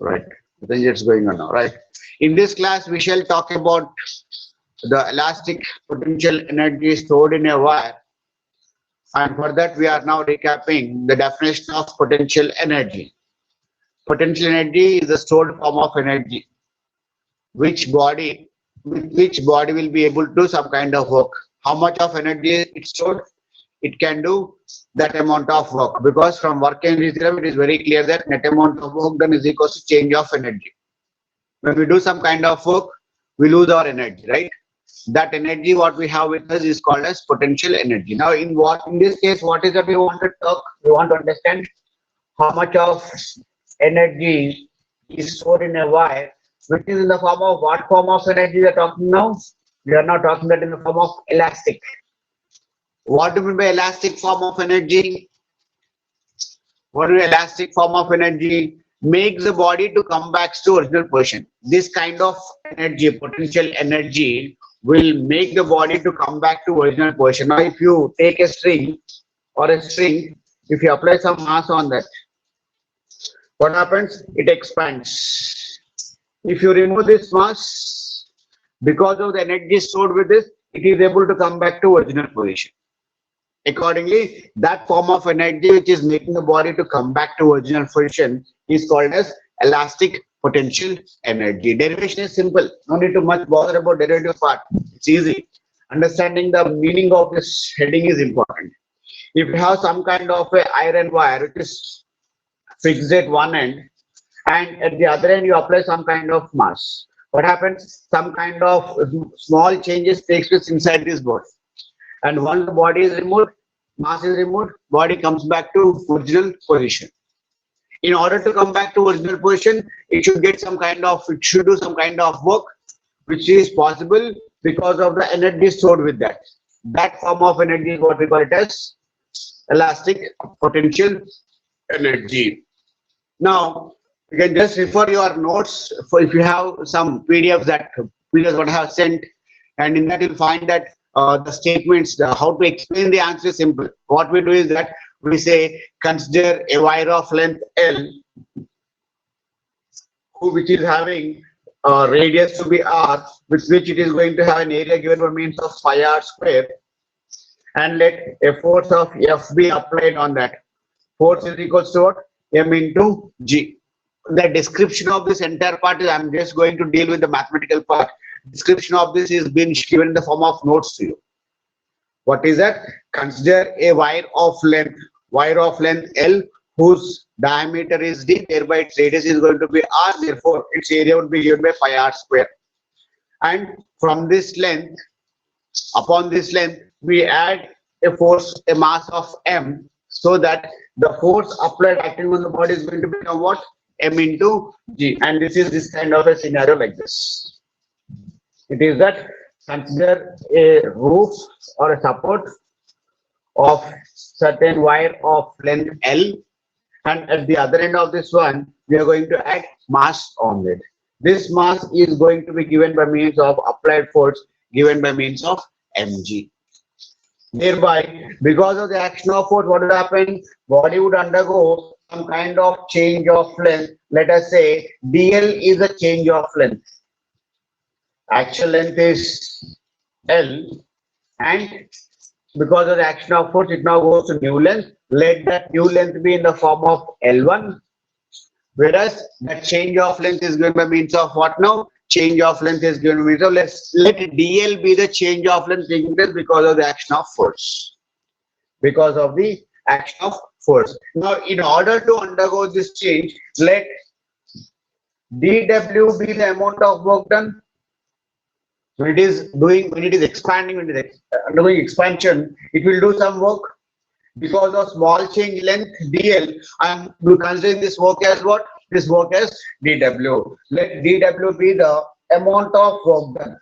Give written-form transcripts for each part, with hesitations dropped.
Right. I think it's going on now, right? In this class, we shall talk about the elastic potential energy stored in a wire. And for that, we are now recapping the definition of potential energy. Potential energy is a stored form of energy which body which body will be able to do some kind of work. How much of energy it's stored? It can do that amount of work, because from work energy theorem it is very clear that net amount of work done is equal to change of energy. When we do some kind of work, we lose our energy, right? That energy what we have with us is called as potential energy. Now in this case, what is that we want to talk? We want to understand how much of energy is stored in a wire, which is in the form of what form of energy we are talking now? We are now talking that in the form of elastic. What do we mean by elastic form of energy? What is elastic form of energy? Makes the body to come back to original position. This kind of energy, potential energy, will make the body to come back to original position. Now, if you take a string or a string, if you apply some mass on that, what happens? It expands. If you remove this mass, because of the energy stored with this, it is able to come back to original position. Accordingly, that form of energy which is making the body to come back to original position is called as elastic potential energy. Derivation is simple. No need to much bother about derivative part. It's easy. Understanding the meaning of this heading is important. If you have some kind of a iron wire which is fixed at one end, and at the other end you apply some kind of mass, what happens? Some kind of small changes takes place inside this body. And once the body is removed, mass is removed, body comes back to original position. In order to come back to original position, it should get some kind of, it should do some kind of work, which is possible because of the energy stored with that. That form of energy is what we call it as elastic potential energy. Now, you can just refer your notes for if you have some PDFs what I have sent, and in that you'll find that the statements, how to explain the answer is simple. What we do is that we say consider a wire of length L, which is having radius to be R, with which it is going to have an area given by means of pi r square, and let a force of F be applied on that. Force is equals to what? M into G. The description of this entire part is, I'm just going to deal with the mathematical part. Description of this is being given in the form of notes to you. What is that? Consider a wire of length L, whose diameter is D, thereby its radius is going to be R, therefore its area would be given by pi r square. And from this length, upon this length, we add a force, a mass of M, so that the force applied acting on the body is going to become what? M into G. And this is this kind of a scenario like this. It is that consider a roof or a support of certain wire of length L, and at the other end of this one, we are going to add mass on it. This mass is going to be given by means of applied force given by means of mg. Thereby, because of the action of force, what would happen? Body would undergo some kind of change of length. Let us say dl is a change of length. Actual length is L, and because of the action of force, it now goes to new length. Let that new length be in the form of L1, whereas that change of length is given by means of what now? Change of length is given by means of, let dl be the change of length taking place because of the action of force. Because of the action of force. Now, in order to undergo this change, let dw be the amount of work done. When it is expanding, when it is undergoing expansion, it will do some work. Because of small change length dl, I am considering this work as what? This work as dw. Let dw be the amount of work done.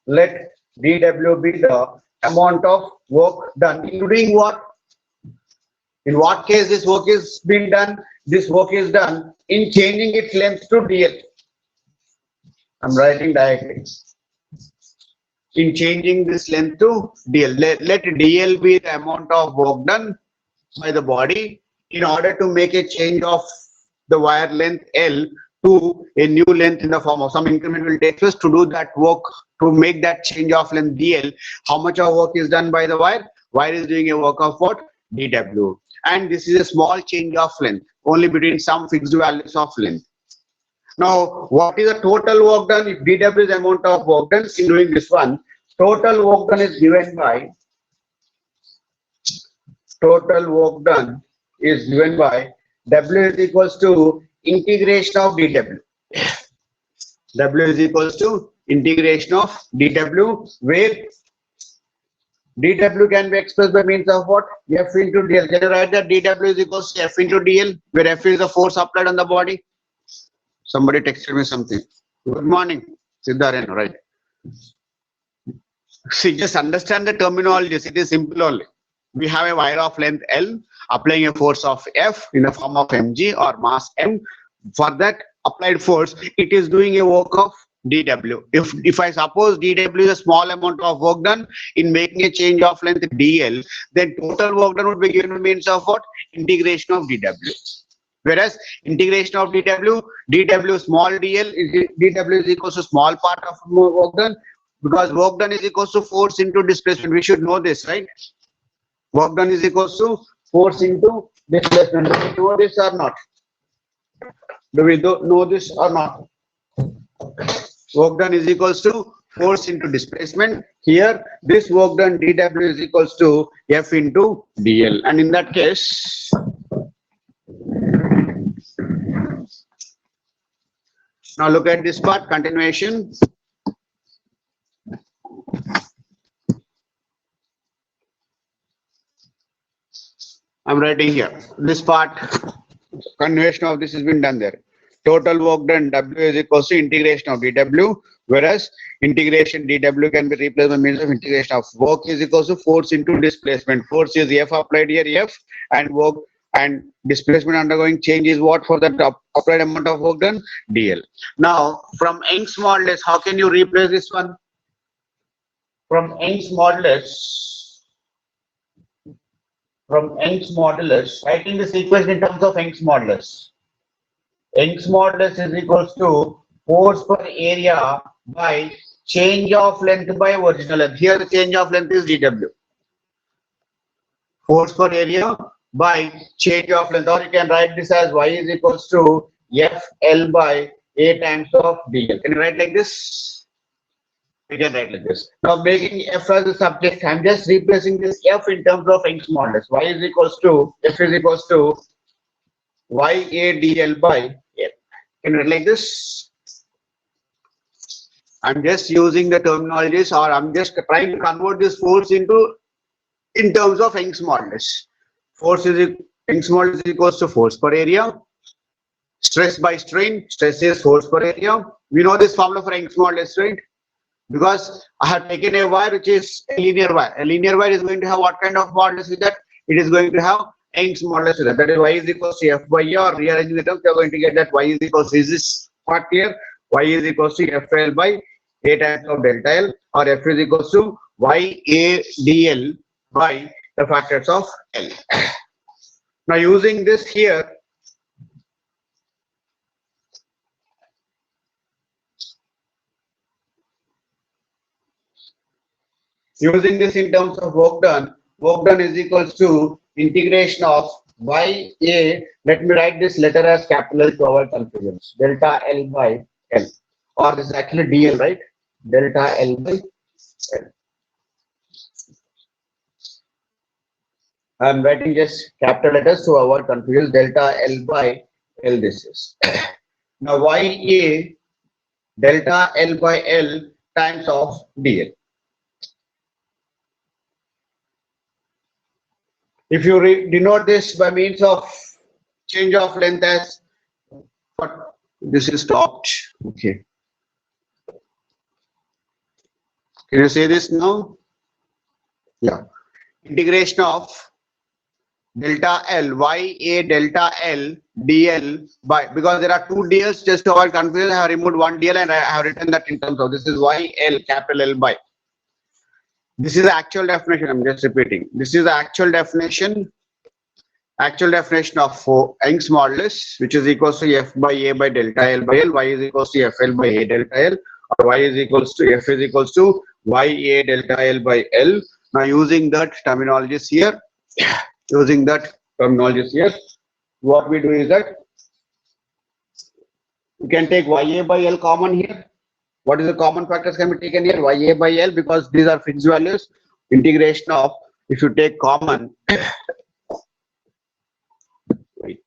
Let dw be the amount of work done. Including what? In what case this work is being done? This work is done in changing its length to dl. I'm writing directly. In changing this length to dl, let dl be the amount of work done by the body in order to make a change of the wire length L to a new length in the form of some increment will take place. To do that work, to make that change of length DL, how much of work is done by the wire? Wire is doing a work of what? dW. And this is a small change of length, only between some fixed values of length. Now, what is the total work done? If dW is the amount of work done in doing this one, total work done is given by W is equals to integration of dW. W is equals to integration of dW, where dW can be expressed by means of what? F into dl. Can you write that dW is equals to F into dl, where F is the force applied on the body? Somebody texted me something. Good morning, Siddharth, right? See, just understand the terminology. It is simple only. We have a wire of length L applying a force of F in the form of mg or mass m. For that applied force, it is doing a work of dW. If I suppose dW is a small amount of work done in making a change of length dl, then total work done would be given by means of what? Integration of dW. Whereas integration of dW small dw is equals to small part of work done, because work done is equals to force into displacement. We should know this, right? Work done is equals to force into displacement. Do we know this or not? Do we know this or not? Work done is equals to force into displacement. Here, this work done dW is equals to F into dl. And in that case, now look at this part, continuation. I'm writing here. This part, continuation of this has been done there. Total work done W is equals to integration of dW, whereas integration dW can be replaced by means of integration of work is equals to force into displacement. Force is F applied here, F, and work and displacement undergoing change is what for the applied amount of work done? dl. Now, from Young's modulus, how can you replace this one? From Young's modulus, writing this equation in terms of Young's modulus. Young's modulus is equals to force per area by change of length by original length. Here the change of length is dW. Force per area by change of length, or you can write this as Y is equals to FL by A times of dl. Can you write like this? We can write like this. Now making F as a subject, I'm just replacing this F in terms of Young's modulus. Y is equals to F is equals to YA dl by L. Can you write like this? I'm just using the terminologies, or I'm just trying to convert this force into in terms of Young's modulus. Force is Young's modulus is equals to force per area. Stress by strain, stress is force per area. We know this formula for Young's modulus, right? Because I have taken a wire which is a linear wire. A linear wire is going to have what kind of modulus with that? It is going to have Young's modulus with that. That is Y is equals to F by A, or rearranging the terms, you are going to get that Y is equals to, is this part clear? Y is equals to FL by A times of delta L, or F is equals to YA dl by the factors of L. Now using this here, using this in terms of work done is equals to integration of YA, let me write this letter as capital L to avoid confusion, delta L by L, or this is actually dl, right? Delta L by L. I'm writing just capital letters to avoid confusion, delta L by L this is. Now YA delta L by L times of dl. If you denote this by means of change of length as, but this is stopped. Okay. Can you say this now? Yeah. Integration of delta L, YA delta L dl by, because there are two dls, just to avoid confusion, I have removed one dl and I have written that in terms of, this is YL capital L by. This is the actual definition, I'm just repeating. This is the actual definition. Actual definition of Young's modulus, which is equals to F by A by delta L by L, Y is equals to FL by A delta L, or Y is equals to F is equals to YA delta L by L. Now using that terminologies here, what we do is that you can take YA by L common here. What is the common factors can be taken here? YA by L, because these are fixed values. Integration of, if you take common, wait.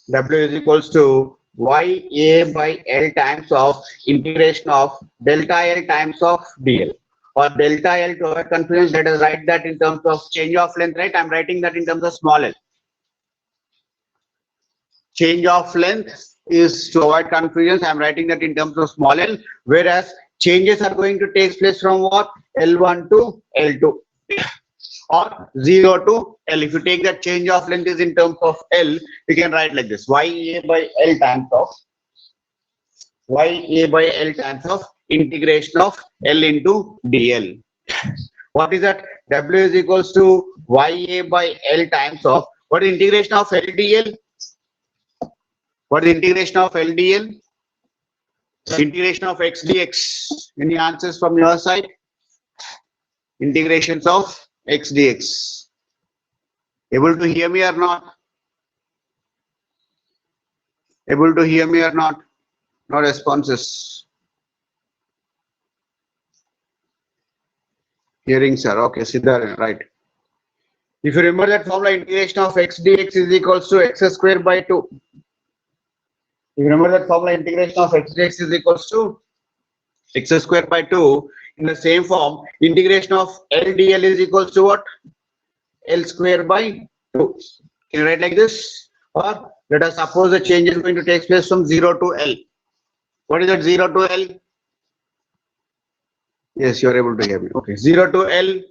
W is equals to YA by L times of integration of delta L times of DL, or delta L, to avoid confusion, let us write that in terms of change of length, right? I'm writing that in terms of small l. Change of length is, to avoid confusion, I'm writing that in terms of small l, whereas changes are going to take place from what? L1 to L2 or 0 to L. If you take that change of length is in terms of L, you can write like this: YA by L times of integration of L into DL. What is that? W is equals to YA by L times of, what is integration of LDL? What is integration of LDL? Integration of x dx. Any answers from your side? Integrations of x dx. Able to hear me or not? Able to hear me or not? No responses. Hearing, sir. Okay, Siddharth, right. If you remember that formula, integration of x dx is equals to x square by 2. You remember that formula, integration of x dx is equals to x square by 2. In the same form, integration of LDL is equals to what? L square by 2. Can you write like this? Or let us suppose the change is going to take place from 0 to L. What is that 0 to L? Yes, you are able to hear me. Okay, 0 to L.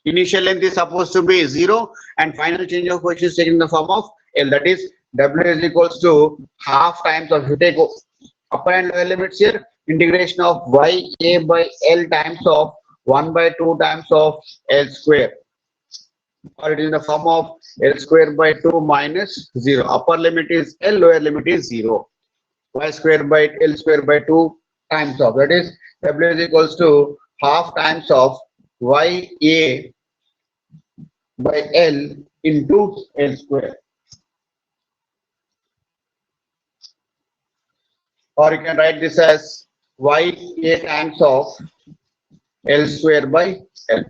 Initial length is supposed to be 0 and final change of position is taken in the form of L. That is, W is equals to half times of, you take upper and lower limits here, integration of YA by L times of 1 by 2 times of L square, or it is in the form of L square by 2 minus 0. Upper limit is L, lower limit is 0. Y square by L square by 2 times of, that is, W is equals to half times of YA by L into L square. Or you can write this as YA times of L square by L.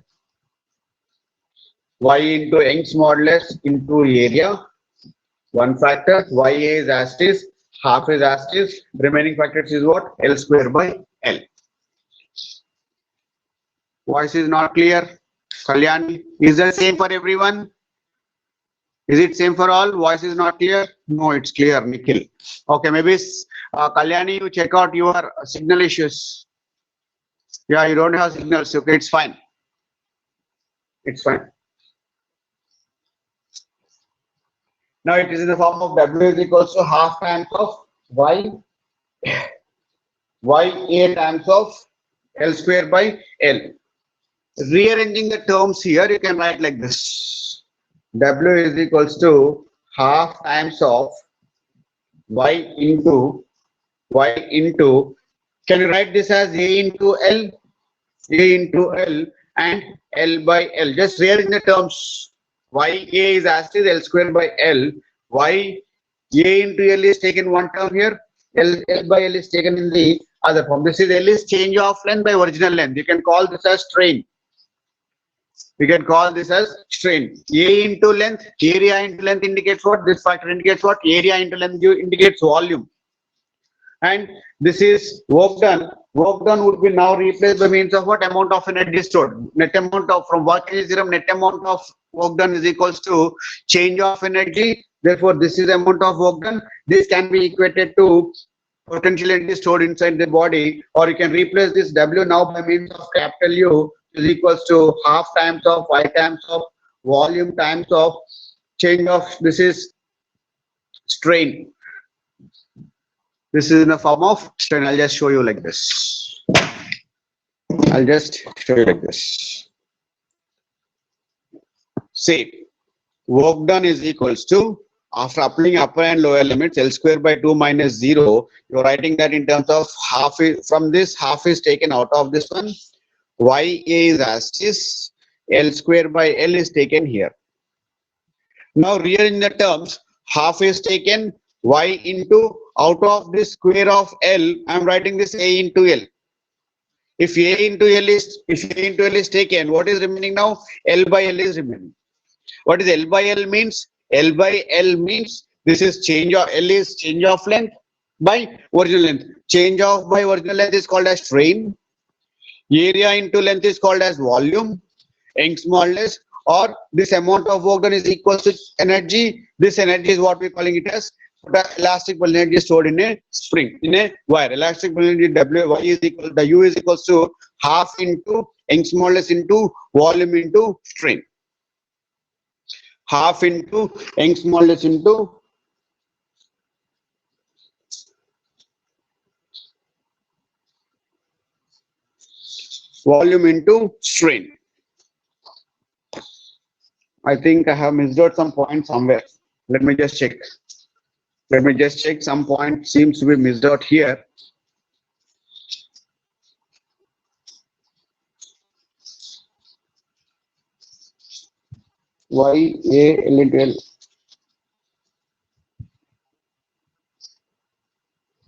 Y into Young's modulus into area, one factor. YA is as it is, half is as it is, remaining factors is what? L square by L. Voice is not clear. Kalyani, is that same for everyone? Is it same for all? Voice is not clear? No, it's clear, Nikhil. Okay, maybe Kalyani, you check out your signal issues. Yeah, you don't have signals. Okay, it's fine. It's fine. Now it is in the form of W is equals to half times of YA times of L square by L. Rearranging the terms here, you can write like this: W is equals to half times of Y into, can you write this as A into L? A into L and L by L. Just rearrange the terms. YA is as it is, L square by L. Y A into L is taken one term here. L by L is taken in the other form. This is L is change of length by original length. You can call this as strain. We can call this as strain. A into length, area into length indicates what? This factor indicates what? Area into length indicates volume. And this is work done. Work done would be now replaced by means of what? Amount of energy stored. Net amount of, from work energy theorem, net amount of work done is equals to change of energy. Therefore, this is amount of work done. This can be equated to potential energy stored inside the body, or you can replace this W now by means of capital U is equals to half times of Y times of volume times of change of, this is strain. This is in the form of strain. I'll just show you like this. I'll just show you like this. See, work done is equals to, after applying upper and lower limits, L square by 2 minus 0, you're writing that in terms of half. From this, half is taken out of this one. YA is as is, L square by L is taken here. Now rearrange the terms, half is taken, Y into, out of this square of L, I'm writing this A into L. If A into L is taken, what is remaining now? L by L is remaining. What is L by L means? L by L means this is change of L is change of length by original length. Change of by original length is called as strain. Area into length is called as volume. Young's modulus, or this amount of work done is equal to energy. This energy is what we're calling it as elastic potential energy stored in a spring, in a wire. Elastic potential energy W, Y is equal, the U is equals to half into Young's modulus into volume into strain. Half into Young's modulus into volume into strain. I think I have missed out some point somewhere. Let me just check. Some point seems to be missed out here. Y A L into L.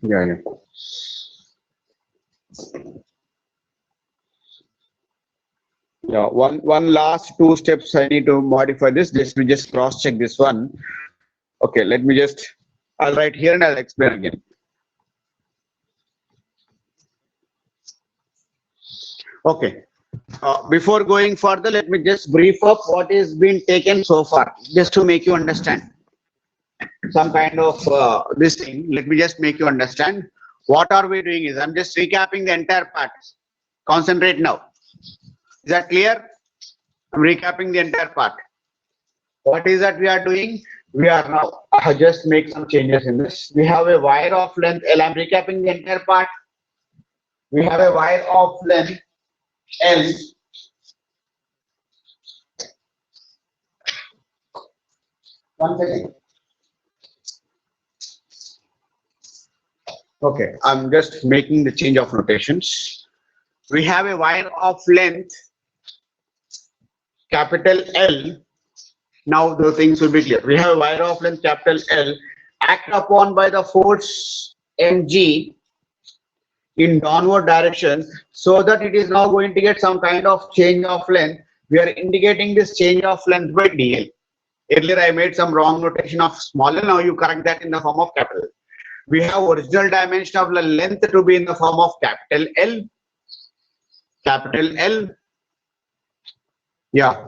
Yeah. Yeah, one last two steps I need to modify this. Let me just cross check this one. Okay, let me just, I'll write here and I'll explain again. Okay, before going further, let me just brief up what is been taken so far, just to make you understand some kind of this thing. Let me just make you understand. What are we doing is, I'm just recapping the entire part. Concentrate now. Is that clear? I'm recapping the entire part. What is that we are doing? We are now, I just make some changes in this. We have a wire of length L. I'm recapping the entire part. We have a wire of length L. One second. Okay, I'm just making the change of notations. We have a wire of length capital L. Now the things will be clear. We have a wire of length capital L act upon by the force mg in downward direction, so that it is now going to get some kind of change of length. We are indicating this change of length by dl. Earlier I made some wrong notation of small l. Now you correct that in the form of capital. We have original dimension of the length to be in the form of capital L. Capital L. Yeah.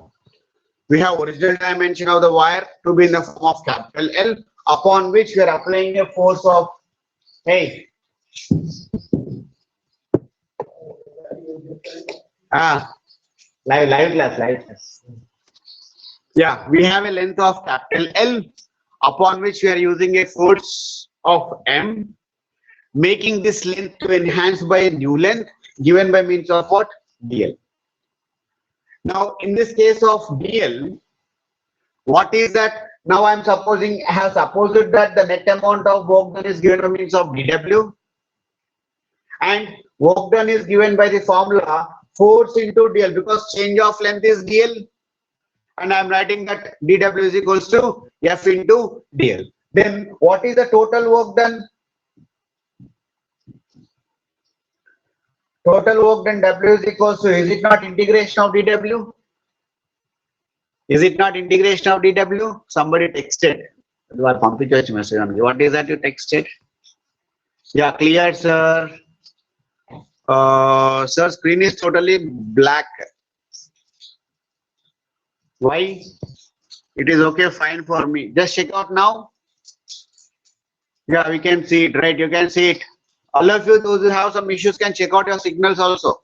We have original dimension of the wire to be in the form of capital L, upon which we are applying a force of, hey, live class. Yeah, we have a length of capital L, upon which we are using a force of M, making this length to enhance by a new length given by means of what? DL. Now, in this case of DL, what is that? Now I am supposing, I have supposed that the net amount of work done is given by means of dW, and work done is given by the formula force into DL, because change of length is DL, and I am writing that dW is equals to F into DL. Then what is the total work done? Total work done W is equals to, is it not integration of dW? Is it not integration of dW? Somebody texted. What is that you texted? Yeah, clear, sir. Sir, screen is totally black. Why? It is okay, fine for me. Just check out now. Yeah, we can see it, right? You can see it. All of you, those who have some issues, can check out your signals also.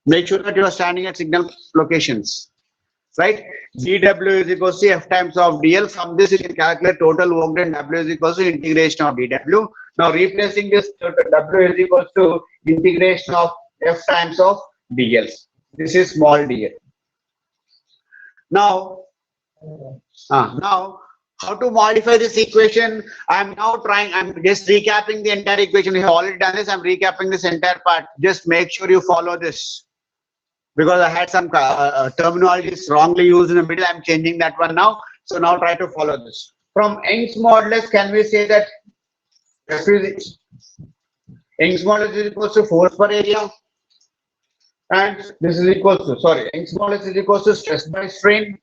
Make sure that you are standing at signal locations. Right? dW is equals to F times of DL. From this, you can calculate total work done. W is equals to integration of dW. Now, replacing this W is equals to integration of F times of dl. This is small dl. Now, now how to modify this equation? I'm just recapping the entire equation. We have already done this. I'm recapping this entire part. Just make sure you follow this, because I had some terminologies wrongly used in the middle. I'm changing that one now. So now try to follow this. From Young's modulus, can we say that Young's modulus is equal to force per area, and this is equal to, Young's modulus is equal to stress by strain,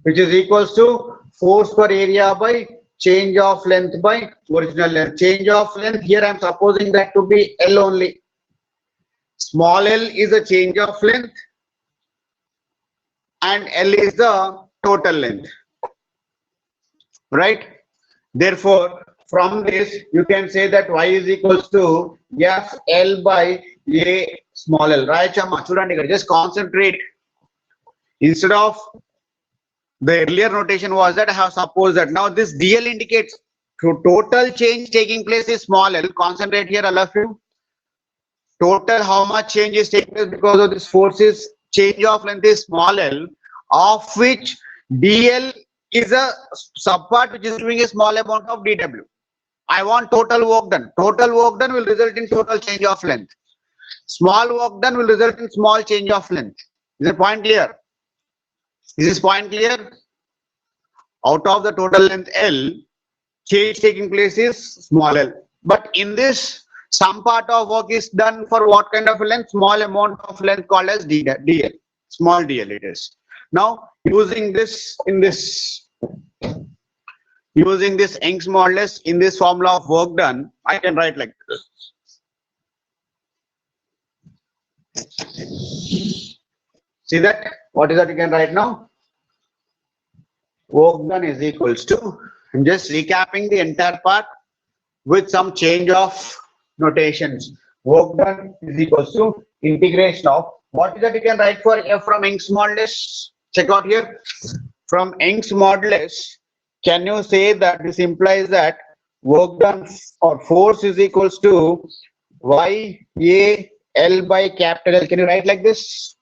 which is equals to force per area by change of length by original length. Change of length here I'm supposing that to be L only. Small l is a change of length and L is the total length, right? Therefore, from this you can say that y is equals to f L by a small l, right? Just concentrate. Instead of the earlier notation was that I have supposed that now this dl indicates total change taking place is small l. Concentrate here, all of you. Total how much change is taking place because of this forces, change of length is small l, of which dl is a subpart which is doing a small amount of dw. I want total work done. Total work done will result in total change of length. Small work done will result in small change of length. Is the point clear? Is this point clear? Out of the total length L, change taking place is small l. But in this, some part of work is done for what kind of a length? Small amount of length called as dl. Small dl it is. Now, using this Young's modulus in this formula of work done, I can write like this. See that? What is that you can write now? Work done is equals to, I'm just recapping the entire part with some change of notations. Work done is equals to integration of, what is that you can write for f from Young's modulus? Check out here. From Young's modulus, can you say that this implies that work done or force is equals to y a l by capital L? Can you write like this?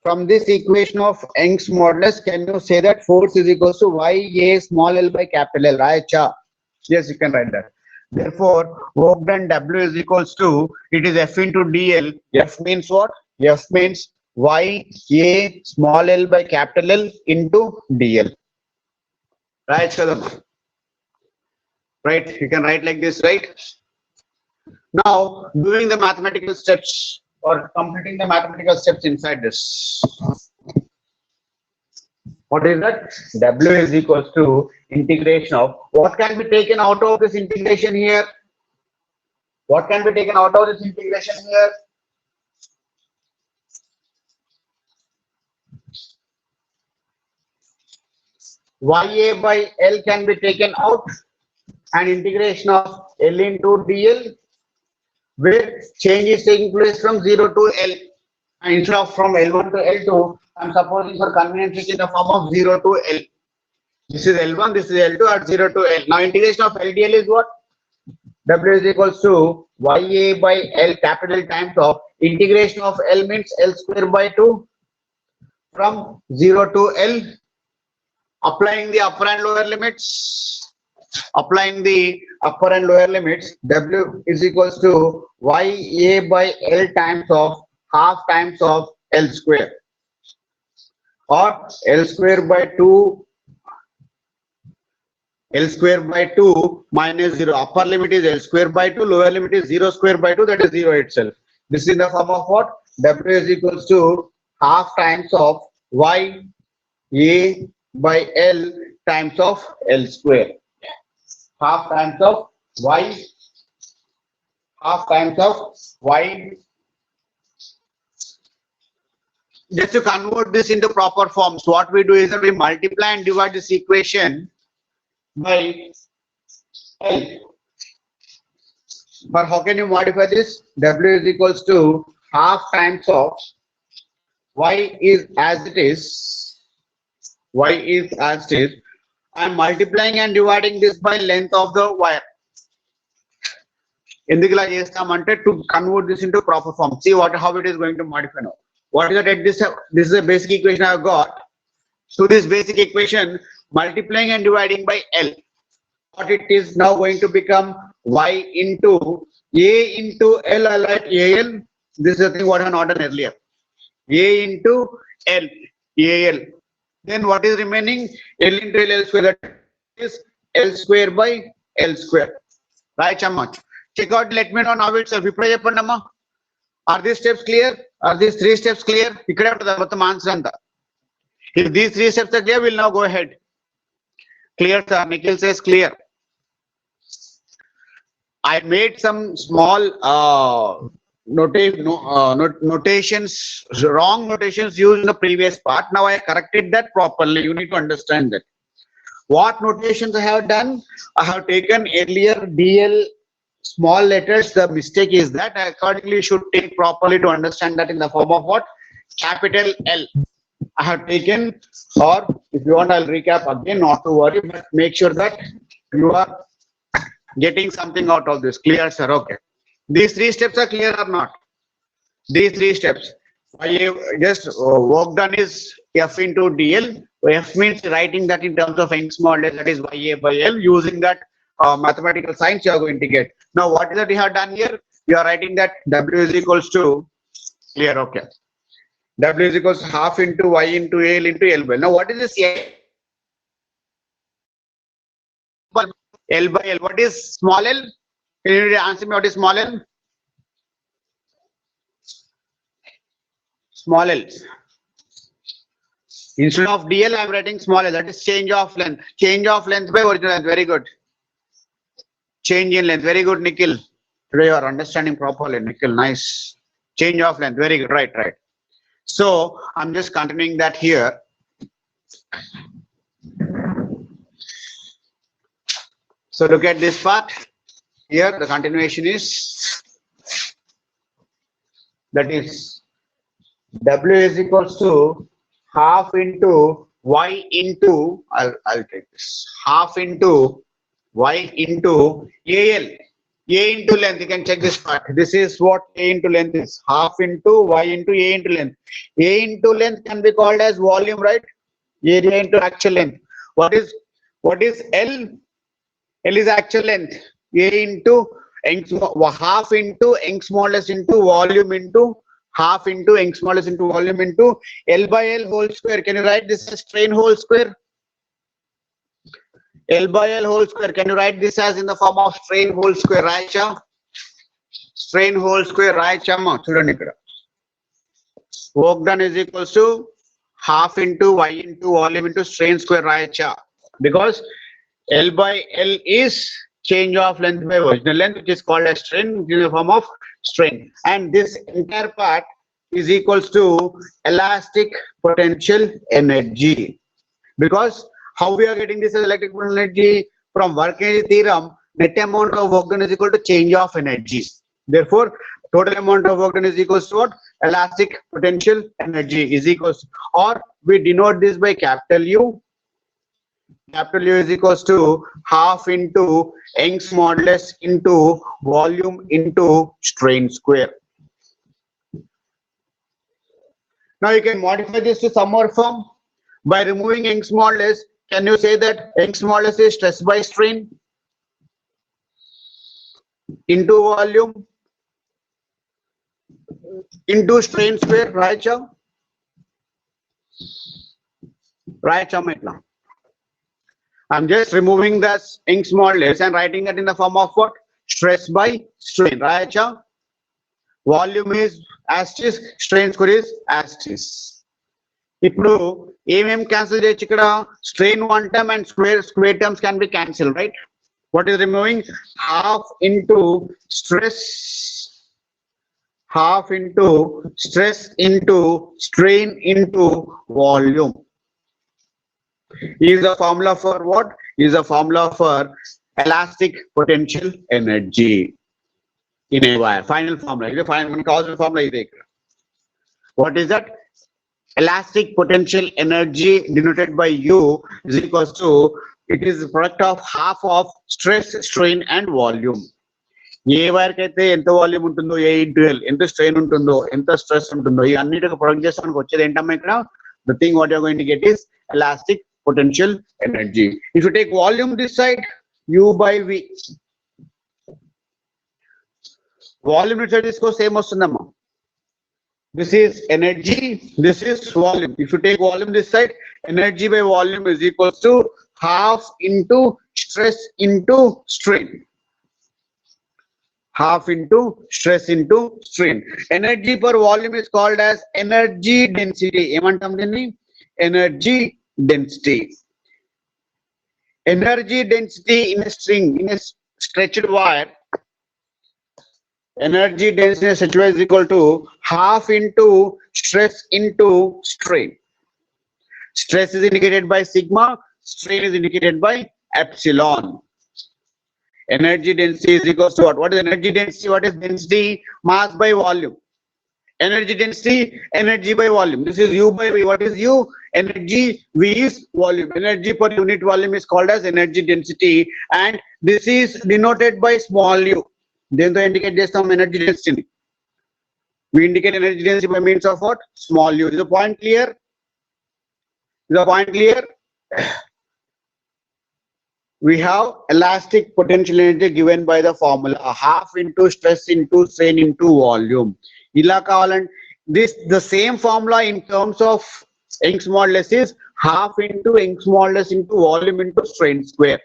From this equation of Young's modulus, can you say that force is equals to y a small l by capital L? Right? Yes, you can write that. Therefore, work done W is equals to, it is F into DL. F means what? F means y a small l by capital L into DL. Right, Shadam? Right? You can write like this, right? Now, doing the mathematical steps or completing the mathematical steps inside this. What is that? W is equals to integration of, what can be taken out of this integration here? What can be taken out of this integration here? Ya by L can be taken out, and integration of L into DL, where change is taking place from 0 to L. And instead of from L1 to L2, I'm supposing for convenience it's in the form of 0 to L. This is L1, this is L2 at 0 to L. Now integration of LDL is what? W is equals to Ya by L capital times of integration of L means L square by 2 from 0 to L, applying the upper and lower limits. Applying the upper and lower limits, W is equals to Ya by L times of half times of L square, or L square by 2 minus 0. Upper limit is L square by 2, lower limit is 0 square by 2, that is 0 itself. This is in the form of what? W is equals to half times of Ya by L times of L square. Half times of Y. Just to convert this into proper forms, what we do is that we multiply and divide this equation by L. But how can you modify this? W is equals to half times of Y is as it is. I'm multiplying and dividing this by length of the wire. ఎందుకు ఇలా చేస్తామంటే to convert this into proper form. See how it is going to modify now. What is that? This is a basic equation I have got. So this basic equation multiplying and dividing by L. What it is now going to become y into a into L. I like AL. This is the thing what I have not done earlier. A into L. AL. Then what is remaining? L into L square. That is L square by L square. Right, Chamach? Check out. Let me know now itself. Are these steps clear? Are these 3 steps clear? If these 3 steps are clear, we'll now go ahead. Clear, sir. Nikhil says clear. I made some small notations, wrong notations used in the previous part. Now I corrected that properly. You need to understand that. What notations I have done? I have taken earlier DL small letters. The mistake is that I accordingly should take properly to understand that in the form of what? Capital L. I have taken, or if you want, I'll recap again, not to worry, but make sure that you are getting something out of this. Clear, sir? Okay. These 3 steps are clear or not? These 3 steps. Just work done is F into DL. F means writing that in terms of Young's modulus, that is YA by L. Using that mathematical signs you are going to get. Now, what is that we have done here? You are writing that W is equals to, clear, okay. W is equals to half into Y into L into L by L. Now, what is this L by L? What is small l? Can you answer me what is small l? Small l. Instead of DL, I am writing small l. That is change of length. Change of length by original length. Very good. Change in length. Very good, Nikhil. Today you are understanding properly, Nikhil. Nice. Change of length. Very good. Right, right. So I'm just continuing that here. So look at this part. Here the continuation is, that is W is equals to half into Y into, I'll take this, half into Y into AL. A into length, you can check this part. This is what A into length is. Half into Y into A into length. A into length can be called as volume, right? Area into actual length. What is L? L is actual length. A into half into Young's modulus into volume into half into Young's modulus into volume into L by L whole square. Can you write this as strain whole square? L by L whole square. Can you write this as in the form of strain whole square? Right, cha? Strain whole square. Right, chamma? Chudandi ikkada. Work done is equals to half into Y into volume into strain square. Right, cha? Because L by L is change of length by original length, which is called as strain, in the form of strain. And this entire part is equals to elastic potential energy. Because how we are getting this electric potential energy? From work energy theorem, net amount of work done is equal to change of energy. Therefore, total amount of work done is equals to what? Elastic potential energy is equals to, or we denote this by capital U. Capital U is equals to half into Young's modulus into volume into strain square. Now you can modify this to some more form by removing Young's modulus. Can you say that Young's modulus is stress by strain into volume into strain square? Right, Cham? Right, Cham? I'm just removing the Young's modulus and writing that in the form of what? Stress by strain. Right, Cham? Volume is asterisk, strain square is asterisk. ఇప్పుడు ఏమేం cancel చేయొచ్చు ఇక్కడ? Strain one term and square terms can be cancel, right? What is removing? Half into stress into strain into volume is the formula for what? Is the formula for elastic potential energy in a wire. Final formula. Is the final causal formula is there. What is that? Elastic potential energy denoted by U is equals to, it is the product of half of stress, strain and volume. A wire కి అయితే ఎంత volume ఉంటుందో A into L, ఎంత strain ఉంటుందో, ఎంత stress ఉంటుందో, ఈ అన్నిటికి ప్రొడక్ట్ చేస్తానికి వచ్చేది ఏంటమ్మా ఇక్కడ? The thing what you're going to get is elastic potential energy. If you take volume this side, U by V. Volume this side is same వస్తుందమ్మా. This is energy, this is volume. If you take volume this side, energy by volume is equals to half into stress into strain. Half into stress into strain. Energy per volume is called as energy density. Emantam dinni? Energy density. Energy density in a string, in a stretched wire, energy density in a stretched wire is equal to half into stress into strain. Stress is indicated by sigma, strain is indicated by epsilon. Energy density is equals to what? What is energy density? What is density? Mass by volume. Energy density, energy by volume. This is U by V. What is U? Energy. V is volume. Energy per unit volume is called as energy density, and this is denoted by small u. Then to indicate this some energy density. We indicate energy density by means of what? Small u. Is the point clear? Is the point clear? We have elastic potential energy given by the formula half into stress into strain into volume. Ila kavalante this the same formula in terms of Young's modulus is half into Young's modulus into volume into strain square.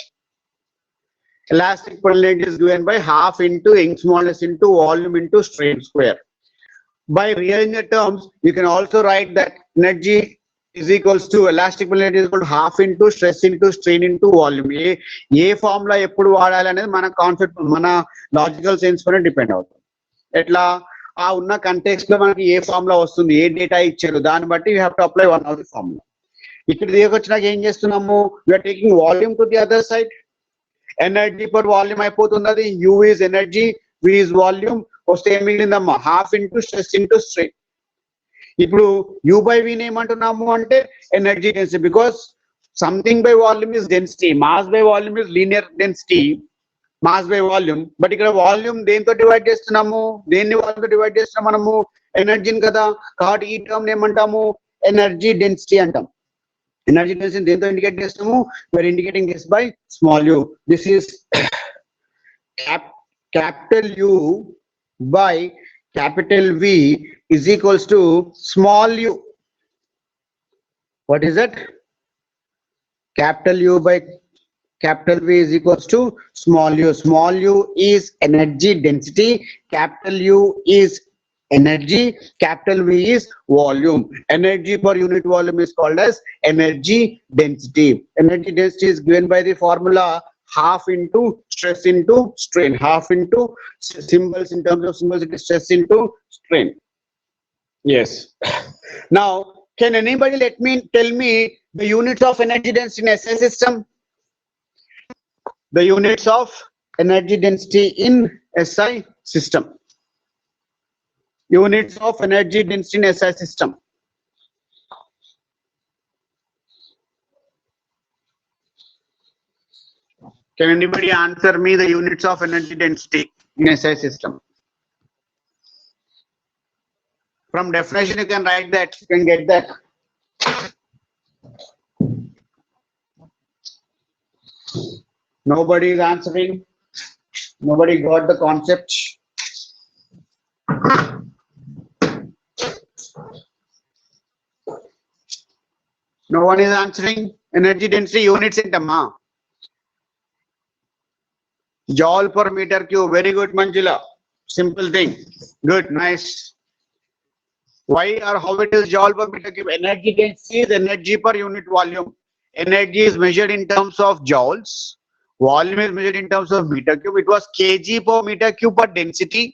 Elastic potential energy is given by half into Young's modulus into volume into strain square. By rearranging the terms, you can also write that energy is equals to elastic potential energy is equal to half into stress into strain into volume. A formula ఎప్పుడు వాడాలి అనేది మన concept, మన logical sense పైన depend అవుతుంది. ఎట్లా ఆ ఉన్న కంటెక్స్ట్ లో మనకి ఏ ఫార్ములా వస్తుంది, ఏ డేటా ఇచ్చారు, దాన్ని బట్టి you have to apply one of the formula. ఇక్కడ దిగొచ్చినాక ఏం చేస్తున్నాము? We are taking volume to the other side. Energy per volume అయిపోతుంది, అది U is energy, V is volume. వస్తే ఏం మిగిలిందమ్మా? Half into stress into strain. ఇప్పుడు యూ బై వీని ఏమంటున్నాము అంటే energy density, because something by volume is density, mass by volume is linear density, mass by volume. But ఇక్కడ volume దేంతో divide చేస్తున్నాము? దేన్ని వాల్యూమ్ డివైడ్ చేస్తున్నాం మనము? ఎనర్జీని కదా. కాబట్టి ఈ టర్మ్ ఏమంటాము? ఎనర్జీ డెన్సిటీ అంటాం. ఎనర్జీ డెన్సిటీ దేంతో ఇండికేట్ చేస్తాము? We are indicating this by small u. This is capital U by capital V is equals to small u. What is it? Capital U by capital V is equals to small u. Small u is energy density, capital U is energy, capital V is volume. Energy per unit volume is called as energy density. Energy density is given by the formula half into stress into strain. Half into symbols, in terms of symbols it is stress into strain. Yes. Now can anybody tell me the units of energy density in SI system? The units of energy density in SI system. Units of energy density in SI system. Can anybody answer me the units of energy density in SI system? From definition you can write that, you can get that. Nobody is answering. Nobody got the concept. No one is answering. Energy density units in Tamma. Joule per meter cube. Very good, Manjula. Simple thing. Good, nice. Why or how it is joule per meter cube? Energy density is energy per unit volume. Energy is measured in terms of joules. Volume is measured in terms of meter cube. It was kg per meter cube per density.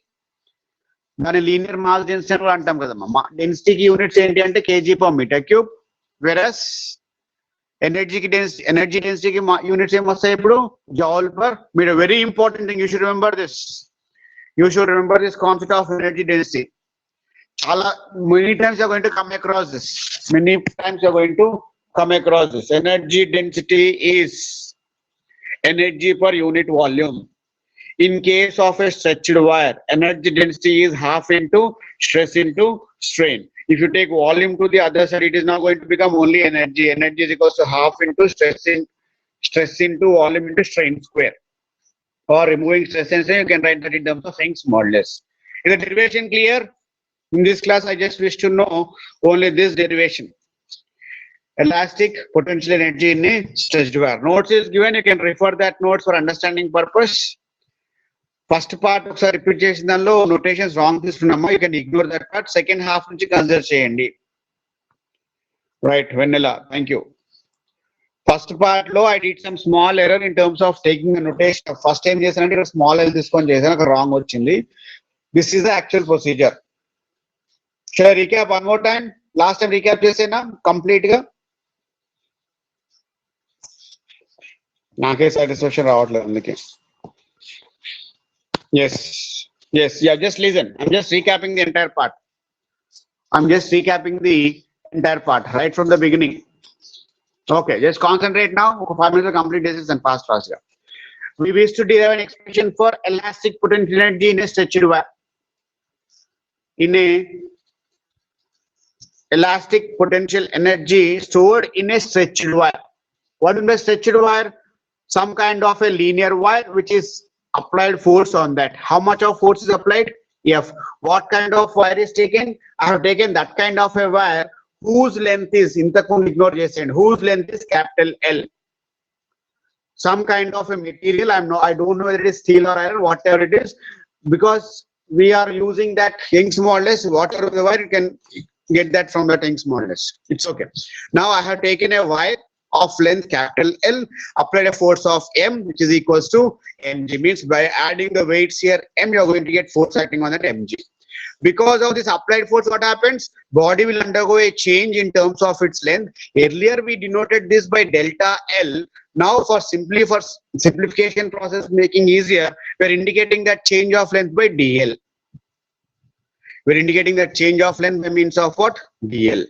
దాని linear mass density అని కూడా అంటాం కదమ్మా. డెన్సిటీకి units ఏంటి అంటే kg per meter cube. Whereas energy density ki units em vastayi ippudu joule per meter. Very important thing, you should remember this. You should remember this concept of energy density. Chala many times you are going to come across this. Many times you are going to come across this. Energy density is energy per unit volume. In case of a stretched wire, energy density is half into stress into strain. If you take volume to the other side, it is now going to become only energy. Energy is equals to half into stress into volume into strain square. Or removing stress and strain, you can write that in terms of Young's modulus. Is the derivation clear? In this class, I just wish to know only this derivation. Elastic potential energy in a stretched wire. Notes is given. You can refer that notes for understanding purpose. First part ఒకసారి repeat చేసిన దానిలో notations wrong తీసుకున్నామా, you can ignore that part. Second half నుంచి consider చేయండి. Right Vennela, thank you. First part లో I did some small error in terms of taking notation. First time చేశానంటే ఇక్కడ small L తీసుకొని చేశాను, అక్కడ రాంగ్ వచ్చింది. This is the actual procedure. Sure recap one more time. Last time recap చేసేనా complete గా? నాకే సాటిస్ఫాక్షన్ రావట్లేదు అందుకే. Yes, yeah, just listen. I'm just recapping the entire part. Right from the beginning. Okay, just concentrate now. 5 minutes of complete this and fast. We wish to derive an expression for elastic potential energy in a stretched wire. In a elastic potential energy stored in a stretched wire. What is the stretched wire? Some kind of a linear wire which is applied force on that. How much of force is applied? F. What kind of wire is taken? I have taken that kind of a wire whose length is, ignore chesandi, whose length is capital L. Some kind of a material, I don't know whether it is steel or iron, whatever it is, because we are using that Young's modulus. Whatever the wire, you can get that from that Young's modulus. It's okay. Now I have taken a wire of length capital L, applied a force of M, which is equals to mg. Means by adding the weights here M, you are going to get force acting on that mg. Because of this applied force, what happens? Body will undergo a change in terms of its length. Earlier we denoted this by delta L. Now for simplification process making easier, we are indicating that change of length by dl. We are indicating that change of length by means of what? dl.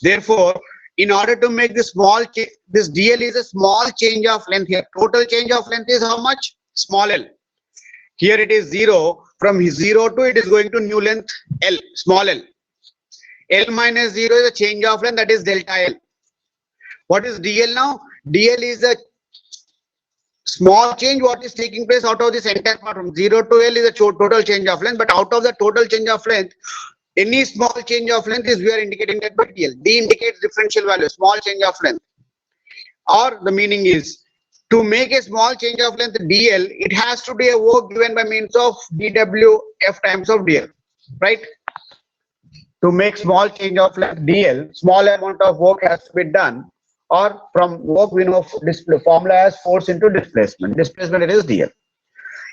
Therefore, in order to make this small change, this dl is a small change of length here. Total change of length is how much? Small l. Here it is 0. From 0 to it is going to new length L, small l. L minus 0 is a change of length, that is delta L. What is dl now? dl is a small change what is taking place out of this entire part. From 0 to L is a total change of length, but out of the total change of length, any small change of length is, we are indicating that by dl. D indicates differential value, small change of length. Or the meaning is, to make a small change of length dl, it has to be a work given by means of dw f times of dl, right? To make small change of length dl, small amount of work has to be done. Or from work we know formula as force into displacement. Displacement, it is dl.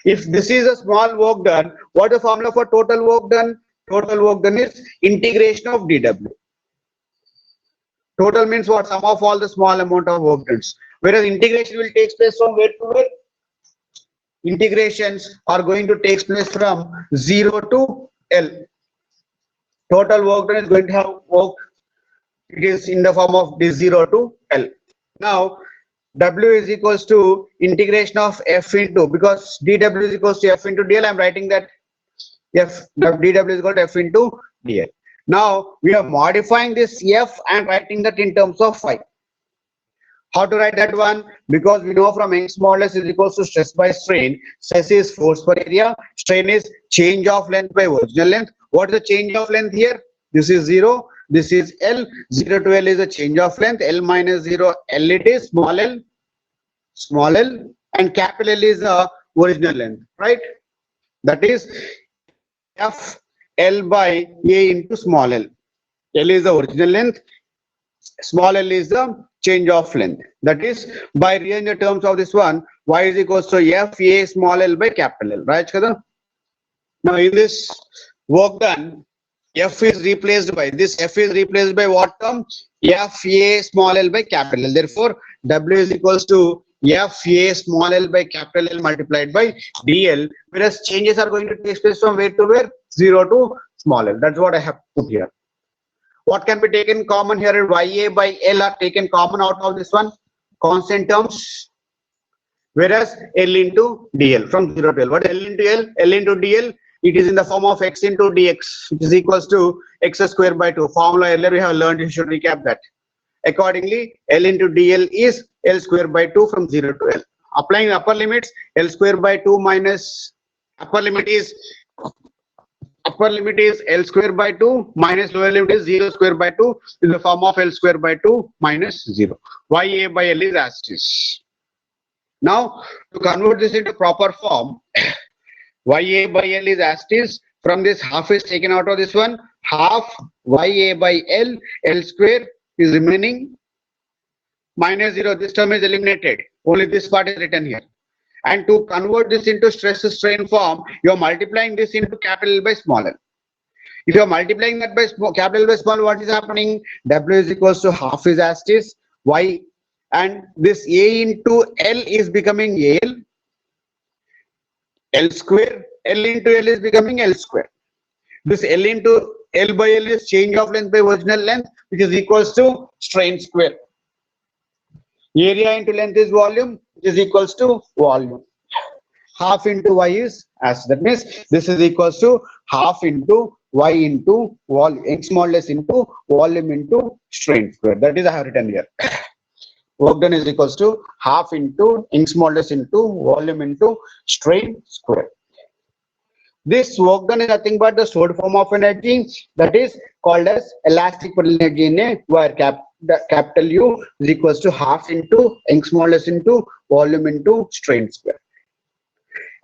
If this is a small work done, what is the formula for total work done? Total work done is integration of dw. Total means what? Sum of all the small amount of work done. Whereas integration will take place from where to where? Integrations are going to take place from 0 to L. Total work done is going to have work. It is in the form of this 0 to L. Now W is equals to integration of F into, because dW is equals to F into dl, I am writing that dW is equal to F into dl. Now we are modifying this F and writing that in terms of phi. How to write that one? Because we know from Young's modulus is equals to stress by strain. Stress is force per area. Strain is change of length by original length. What is the change of length here? This is 0. This is L. 0 to L is a change of length. L minus 0, L it is small l, and capital L is the original length, right? That is F L by A into small l. L is the original length. Small l is the change of length. That is, by rearranging the terms of this one, y is equals to F A small l by capital L, right? Now in this work done, F is replaced by this. F is replaced by what term? F A small l by capital L. Therefore, W is equals to F A small l by capital L multiplied by dl. Whereas changes are going to take place from where to where? 0 to small l. That's what I have put here. What can be taken common here? Ya by L are taken common out of this one. Constant terms. whereas L into DL from 0 to L. What is L into L? L into DL, it is in the form of x into dx, which is equals to x square by 2. Formula earlier we have learned, you should recap that. Accordingly, L into DL is L square by 2 from 0 to L. Applying upper limits, L square by 2 minus upper limit is L square by 2 minus lower limit is 0 square by 2 in the form of L square by 2 minus 0. YA by L is as it is. Now, to convert this into proper form, YA by L is as it is. From this, half is taken out of this one. Half YA by L, L square is remaining minus 0. This term is eliminated. Only this part is written here. And to convert this into stress strain form, you are multiplying this into capital L by small l. If you are multiplying that by capital L by small, what is happening? W is equals to half is as it is. Y, and this A into L is becoming AL. L square, L into L is becoming L square. This L into L by L is change of length by original length, which is equals to strain square. Area into length is volume, which is equals to volume. Half into Y is as. That means this is equals to half into Y into volume, x modulus into volume into strain square. That is I have written here. Work done is equals to half into Young's modulus into volume into strain square. This work done is nothing but the stored form of energy, that is called as elastic potential energy in a wire. Capital U is equals to half into Young's modulus into volume into strain square.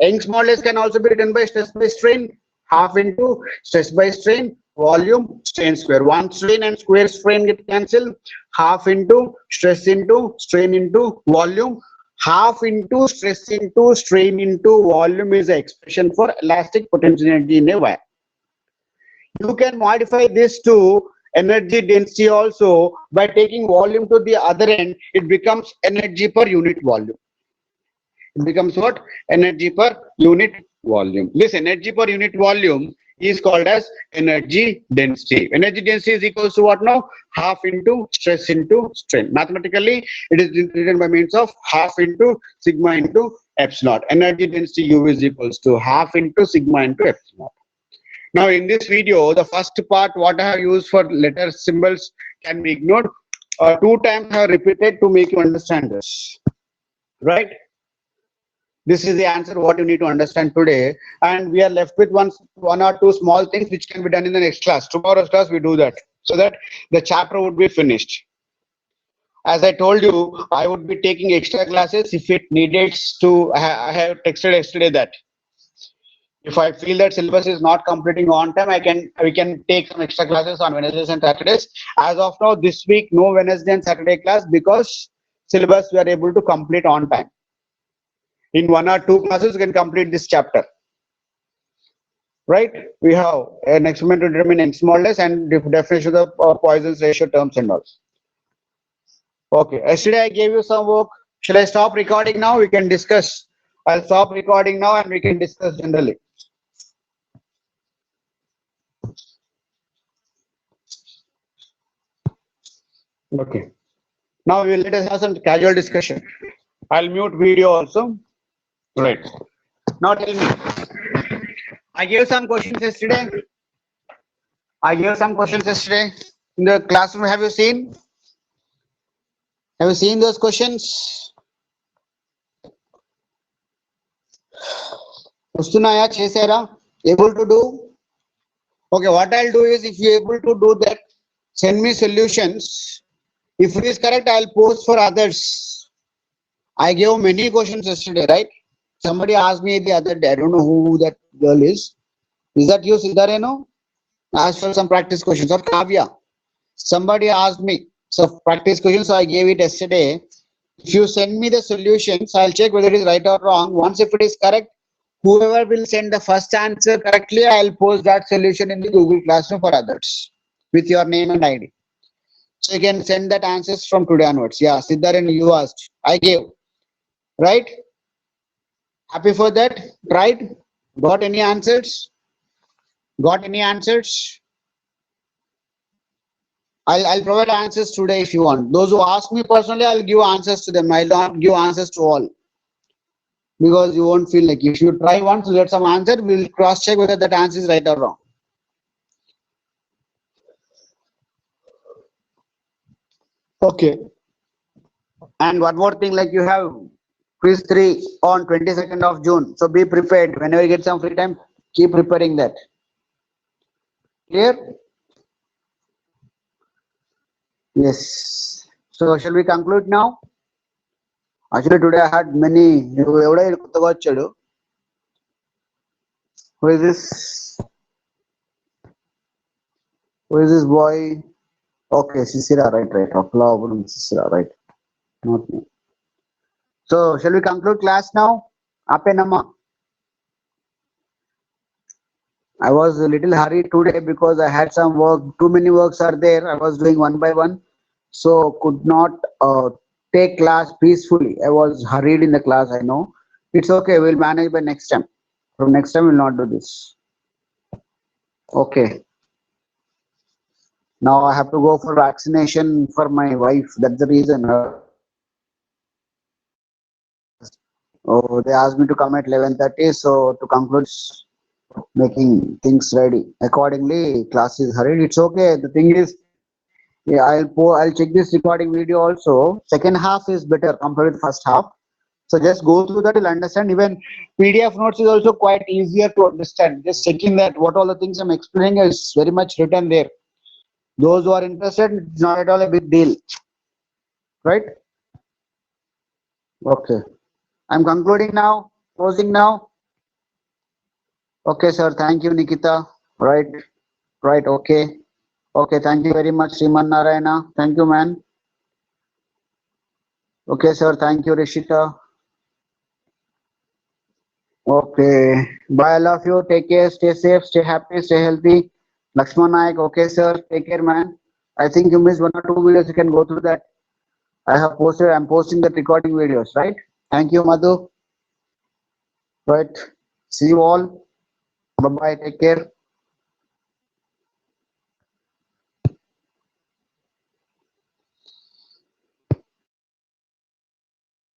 Young's modulus can also be written by stress by strain, half into stress by strain, volume, strain square. One strain and square strain get cancelled. Half into stress into strain into volume. Half into stress into strain into volume is the expression for elastic potential energy in a wire. You can modify this to energy density also by taking volume to the other end. It becomes energy per unit volume. It becomes what? Energy per unit volume. This energy per unit volume is called as energy density. Energy density is equals to what now? Half into stress into strain. Mathematically, it is written by means of half into sigma into epsilon. Energy density U is equals to half into sigma into epsilon. Now, in this video, the first part, what I have used for letter symbols can be ignored. 2 times I have repeated to make you understand this. Right? This is the answer what you need to understand today, and we are left with one or two small things which can be done in the next class. Tomorrow's class we do that so that the chapter would be finished. As I told you, I would be taking extra classes if it needed to. I have texted yesterday that if I feel that syllabus is not completing on time, we can take some extra classes on Wednesdays and Saturdays. As of now, this week no Wednesday and Saturday class because syllabus we are able to complete on time. In 1 or 2 classes, you can complete this chapter. Right? We have an experiment to determine Young's modulus and definition of the Poisson's ratio terms and all. Okay. Yesterday I gave you some work. Shall I stop recording now? We can discuss. I'll stop recording now and we can discuss generally. Okay. Now we will let us have some casual discussion. I'll mute video also. Right. Now tell me. I gave some questions yesterday. In the classroom. Have you seen? Have you seen those questions? Ustunaya Chesera, able to do? Okay, what I'll do is if you're able to do that, send me solutions. If it is correct, I'll post for others. I gave many questions yesterday, right? Somebody asked me the other day, I don't know who that girl is. Is that you, Siddhareno? Asked for some practice questions. Or Kavya. Somebody asked me. So practice questions, so I gave it yesterday. If you send me the solutions, I'll check whether it is right or wrong. Once if it is correct, whoever will send the first answer correctly, I'll post that solution in the Google Classroom for others with your name and ID. So you can send that answers from today onwards. Yeah, Siddhareno, you asked. I gave. Right? Happy for that? Right? Got any answers? Got any answers? I'll provide answers today if you want. Those who ask me personally, I'll give answers to them. I'll not give answers to all. because you won't feel like if you try once to get some answer, we'll cross check whether that answer is right or wrong. Okay. And one more thing, like you have quiz 3 on 22nd of June. So be prepared. Whenever you get some free time, keep preparing that. Clear? Yes. So shall we conclude now? Actually, today I had many. Who is this? Who is this boy? Okay, Sisira, right. Sisira, right. Not me. So shall we conclude class now? Ape Nama. I was a little hurried today because I had some work. Too many works are there. I was doing one by one, so could not take class peacefully. I was hurried in the class. I know. It's okay. We'll manage by next time. From next time, we'll not do this. Okay. Now I have to go for vaccination for my wife. That's the reason. Oh, they asked me to come at 11:30. So to conclude, making things ready accordingly. Class is hurried. It's okay. The thing is, yeah, I'll check this recording video also. Second half is better compared with first half. So just go through that, you'll understand. Even PDF notes is also quite easier to understand. Just checking that what all the things I'm explaining is very much written there. Those who are interested, it's not at all a big deal. Right? Okay. I'm concluding now, closing now. Okay, sir. Thank you, Nikita. Right. Right. Okay. Okay. Thank you very much, Sriman Narayana. Thank you, man. Okay, sir. Thank you, Rishita. Okay. Bye. I love you. Take care. Stay safe. Stay happy. Stay healthy. Lakshman Naik. Okay, sir. Take care, man. I think you missed one or two videos. You can go through that. I have posted. I'm posting the recording videos. Right. Thank you, Madhu. Right. See you all. Bye bye. Take care.